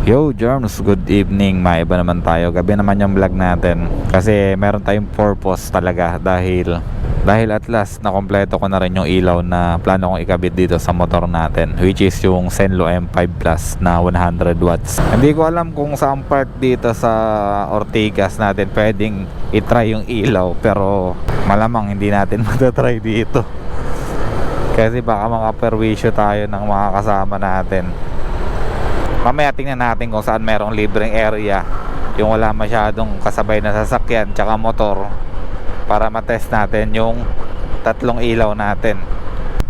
Yo Germs, good evening. Maiba naman tayo. Gabi naman yung vlog natin. Kasi meron tayong purpose talaga dahil at last na kompleto ko na rin yung ilaw na plano kong ikabit dito sa motor natin, which is yung Zenlo M5 Plus na 100 watts. Hindi ko alam kung saan part dito sa Ortigas natin pwedeng itry yung ilaw, pero malamang hindi natin matatry dito. Kasi baka makaperwisyo tayo ng mga kasama natin. Mamaya tingnan natin kung saan merong libreng area, yung wala masyadong kasabay na sasakyan tsaka motor, para matest natin yung tatlong ilaw natin.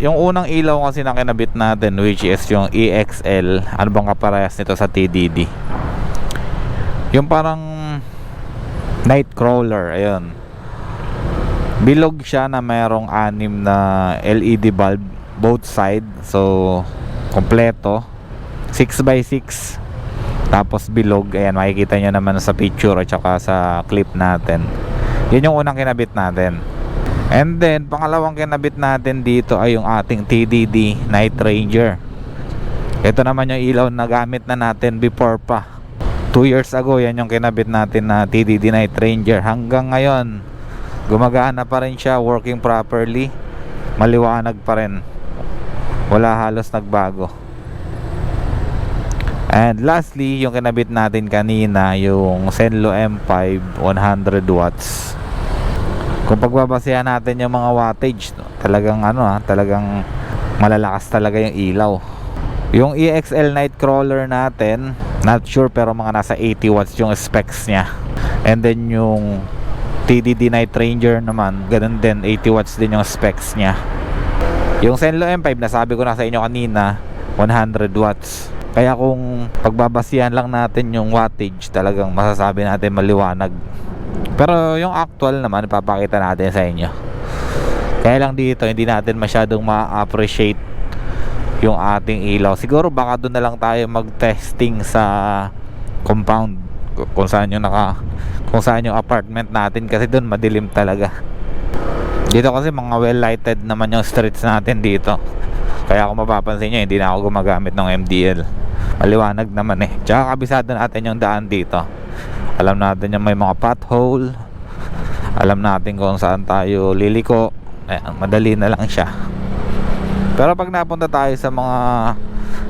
Yung unang ilaw kasi na kinabit natin, which is yung EXL, ano bang kaparehas nito sa TDD, yung parang night crawler. Ayun, bilog siya na merong 6 na LED bulb both side, so kompleto 6x6, tapos bilog. Ayan, makikita nyo naman sa picture at saka sa clip natin. Yun yung unang kinabit natin. And then pangalawang kinabit natin dito ay yung ating TDD Night Ranger. Ito naman yung ilaw na gamit na natin before pa. 2 years ago yan yung kinabit natin na TDD Night Ranger. Hanggang ngayon gumagana pa rin siya, working properly, maliwanag pa rin, wala halos nagbago. And lastly, yung kinabit natin kanina, yung Zenlo M5 100 watts. Kung pagbabasehan natin yung mga wattage, talagang talagang malalakas talaga yung ilaw. Yung EXL Nightcrawler natin, not sure, pero mga nasa 80 watts yung specs niya. And then yung TDD Night Ranger naman, ganun din, 80 watts din yung specs niya. Yung Zenlo M5, nasabi ko na sa inyo kanina, 100 watts. Kaya kung pagbabasihan lang natin yung wattage, talagang masasabi natin maliwanag. Pero yung actual naman, ipapakita natin sa inyo. Kaya lang dito, hindi natin masyadong ma-appreciate yung ating ilaw. Siguro baka doon na lang tayo mag-testing sa compound, kung saan yung apartment natin, kasi doon madilim talaga. Dito kasi mga well lighted naman yung streets natin dito. Kaya kung mapapansin nyo, hindi na ako gumagamit ng MDL. Maliwanag naman eh. Tsaka kabisado natin yung daan dito. Alam natin yung may mga pothole, alam natin kung saan tayo liliko. Madali na lang siya. Pero pag napunta tayo sa mga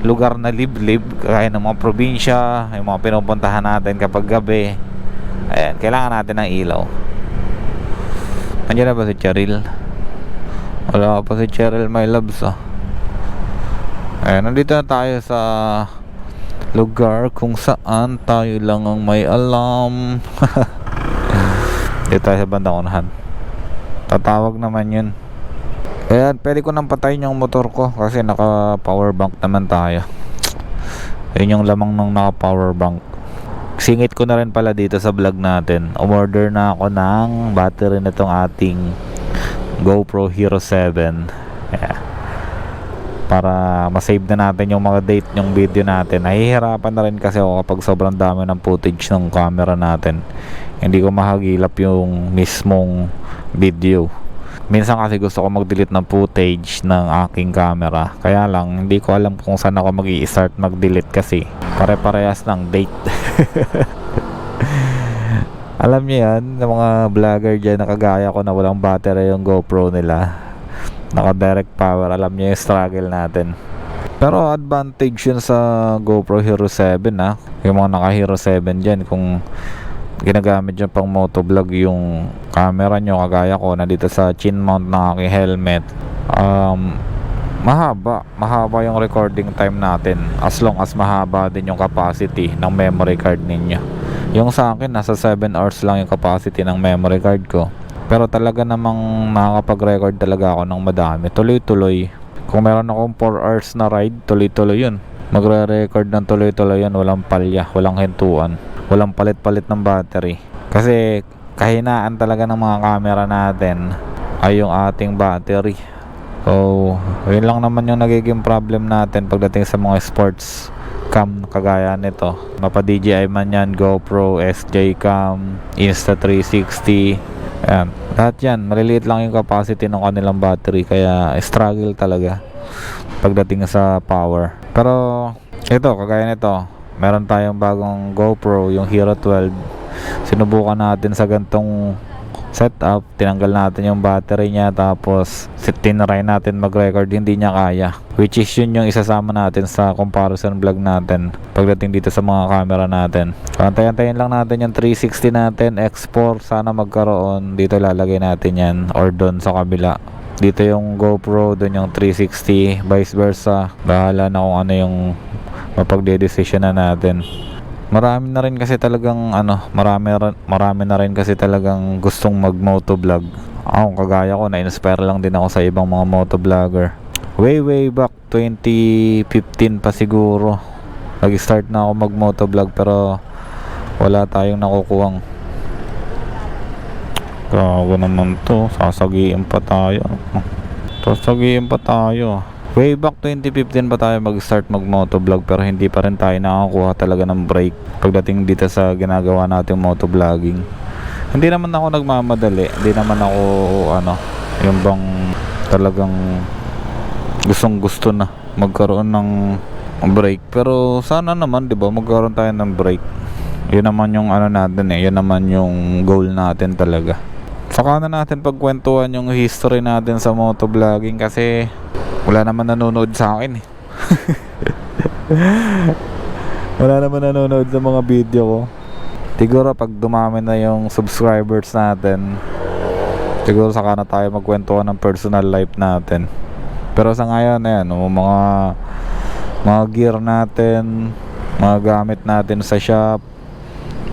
lugar na liblib, kaya ng mga probinsya, yung mga pinupuntahan natin kapag gabi, ayan, kailangan natin ng ilaw. Nandiyan na ba si Cheryl? Wala pa si Cheryl, my loves. Ayan, nandito na tayo sa lugar kung saan tayo lang ang may alam. Dito tayo sa bandang unahan. Tatawag naman yun. Ayan, pwede ko nang patayin yung motor ko kasi naka power bank naman tayo. Ayun yung lamang ng naka power bank. Singit ko na rin pala dito sa vlog natin, umorder na ako ng battery nitong ating GoPro Hero 7. Yeah, para masave na natin yung mga date yung video natin. Nahihirapan na rin kasi ako kapag sobrang dami ng footage ng camera natin, hindi ko mahagilap yung mismong video. Minsan kasi gusto ko mag-delete ng footage ng aking camera, kaya lang hindi ko alam kung saan ako mag-i-start mag-delete kasi pare-parehas ng date. Alam niyo yan, ng mga vlogger dyan na kagaya ko na walang battery yung GoPro nila, naka direct power, alam niyo yung struggle natin. Pero advantage yun sa GoPro Hero 7 yung mga naka Hero 7 dyan, kung ginagamit nyo pang motovlog yung camera nyo kagaya ko na dito sa chin mount ng aking helmet, mahaba yung recording time natin, as long as mahaba din yung capacity ng memory card ninyo. Yung sa akin, nasa 7 hours lang yung capacity ng memory card ko, pero talaga namang nakakapag-record talaga ako ng madami, tuloy-tuloy. Kung meron akong 4 hours na ride, tuloy-tuloy yun, magre-record ng tuloy-tuloy yun, walang palya, walang hintuan, walang palit-palit ng battery. Kasi kahinaan talaga ng mga camera natin ay yung ating battery. So yun lang naman yung nagiging problem natin pagdating sa mga sports cam kagaya nito, mapa DJI man yan, GoPro, SJ Cam, Insta360, ayan, lahat yan maliliit lang yung capacity ng kanilang battery, kaya struggle talaga pagdating sa power. Pero ito, kagaya nito, meron tayong bagong GoPro, yung Hero 12. Sinubukan natin sa gantong setup, tinanggal natin yung battery niya, tapos tinry natin mag-record, hindi niya kaya, which is yun yung isasama natin sa comparison vlog natin pagdating dito sa mga camera natin. Antayin lang natin yung 360 natin X4, sana magkaroon dito, lalagay natin yan, or doon sa kabila. Dito yung GoPro, doon yung 360, vice versa. Bahala na kung ano yung mapagde-decision na natin. Marami na rin kasi talagang marami na rin kasi talagang gustong mag-motovlog. Ako kagaya ko, na-inspire lang din ako sa ibang mga motovlogger. Way back 2015 pa siguro, nag-start na ako mag-motovlog, pero wala tayong nakukuhang. Gago naman to, sasagiin pa tayo. Way back 2015 pa tayo mag-start mag-motovlog, pero hindi pa rin tayo nakakuha talaga ng break pagdating dito sa ginagawa nating motovlogging. Hindi naman ako nagmamadali, hindi naman ako yung bang talagang gustong gusto na magkaroon ng break. Pero sana naman, 'di ba, magkaroon tayo ng break. Yun naman yung natin yun naman yung goal natin talaga. Saka na natin pagkwentuhan yung history natin sa motovlogging, kasi wala naman nanonood sa akin wala naman nanonood sa mga video ko. Siguro pag dumami na yung subscribers natin, siguro saka na tayo magkwentuhan ng personal life natin. Pero sa ngayon, mga gear natin, mga gamit natin sa shop,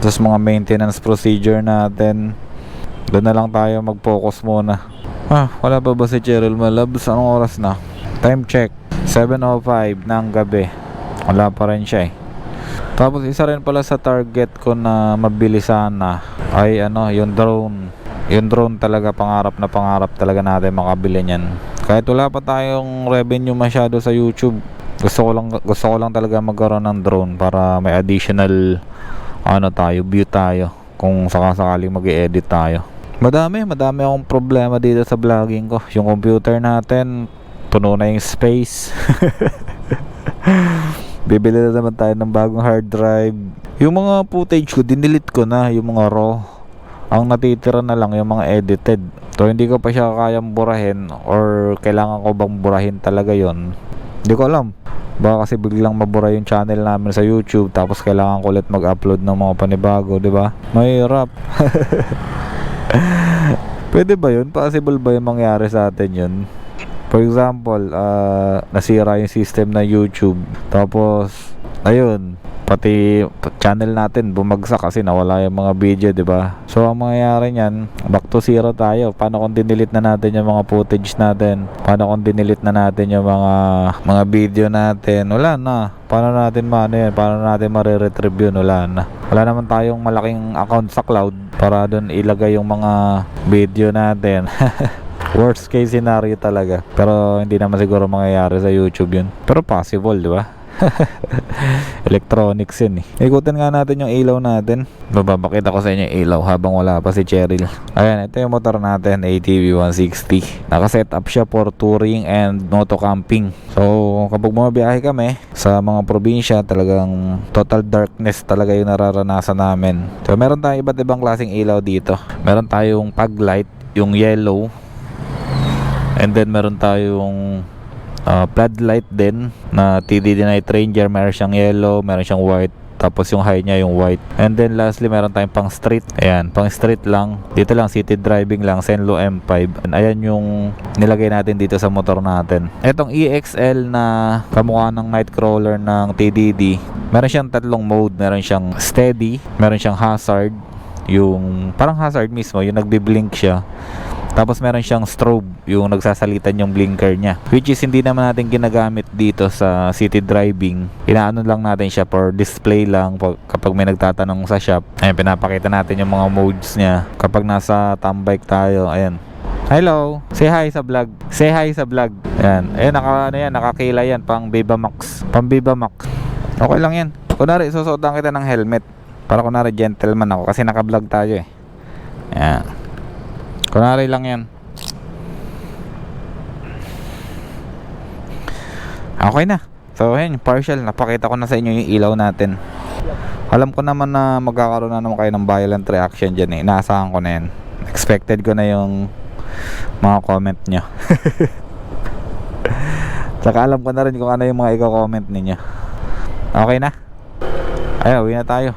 tapos mga maintenance procedure natin, doon na lang tayo mag-focus muna. Wala pa ba si Cheryl Malabs? Anong oras na? Time check, 7:05 ng gabi. Wala pa rin siya Tapos isa rin pala sa target ko na mabili sana ay yung drone. Yung drone talaga, pangarap talaga natin makabili niyan. Kahit wala pa tayong revenue masyado sa YouTube, gusto ko lang talaga magkaroon ng drone para may additional view tayo kung sakasakaling mag-i-edit tayo. Madami akong problema dito sa vlogging ko. Yung computer natin, puno na yung space. Bibili na naman tayo ng bagong hard drive. Yung mga footage ko, dinelete ko na, yung mga raw. Ang natitira na lang yung mga edited. So hindi ko pa siya kayang burahin, or kailangan ko bang burahin talaga yon. Hindi ko alam. Baka kasi biglang mabura yung channel namin sa YouTube, tapos kailangan ko ulit mag-upload ng mga panibago, di ba? Mahirap. Pwede ba yun? Possible ba yung mangyari sa atin yun? For example, nasira yung system na YouTube, tapos ayun, pati channel natin bumagsak kasi nawala yung mga video, di ba? So ang mangyayari niyan, back to zero tayo. Paano kung dinelete na natin yung mga footage natin? Paano kung dinelete na natin yung mga video natin? Wala na. Paano natin Paano natin mare-retrieve yun? Wala na. Wala naman tayong malaking account sa cloud para doon ilagay yung mga video natin. Worst case scenario talaga. Pero hindi naman siguro mangyayari sa YouTube yun. Pero possible, di ba? Electronics yun Ikutin nga natin yung ilaw natin. Babakita ko sa inyo yung ilaw habang wala pa si Cheryl. Ayan, ito yung motor natin, ATV 160. Nakaset up siya for touring and moto camping. So kapag bumabiyahe kami sa mga probinsya, talagang total darkness talaga yung nararanasan namin. So meron tayong iba't ibang klaseng ilaw dito. Meron tayong fog light, yung yellow, and then meron tayong floodlight din na TDD Night Ranger. Meron siyang yellow, meron siyang white, tapos yung high niya yung white. And then lastly, meron tayong pang street. Ayan, pang street lang. Dito lang, city driving lang, Senlo M5. And ayan yung nilagay natin dito sa motor natin. Etong EXL na kamukha ng Nightcrawler ng TDD, meron siyang tatlong mode. Meron siyang steady, meron siyang hazard, yung parang hazard mismo, yung nagbi-blink siya. Tapos meron siyang strobe, yung nagsasalitan yung blinker niya, which is hindi naman natin ginagamit dito sa city driving. Inaano lang natin siya for display lang kapag may nagtatanong sa shop. Ayan, pinapakita natin yung mga modes niya kapag nasa tambike tayo. Ayan, hello, say hi sa vlog, say hi sa vlog. Ayan, nakakila yan, pang Viva Max, okay lang yan. Kunwari susuotan kita ng helmet para kunwari gentleman ako kasi naka-vlog tayo Ayan, kunwari lang yan. Okay na. So ayun, partial, napakita ko na sa inyo yung ilaw natin. Alam ko naman na magkakaroon na naman kayo ng violent reaction dyan eh. Inaasahan ko na yan. Expected ko na yung mga comment nyo. Tsaka alam ko na rin kung ano yung mga i-comment ninyo. Okay na? Ayaw, uwi na tayo.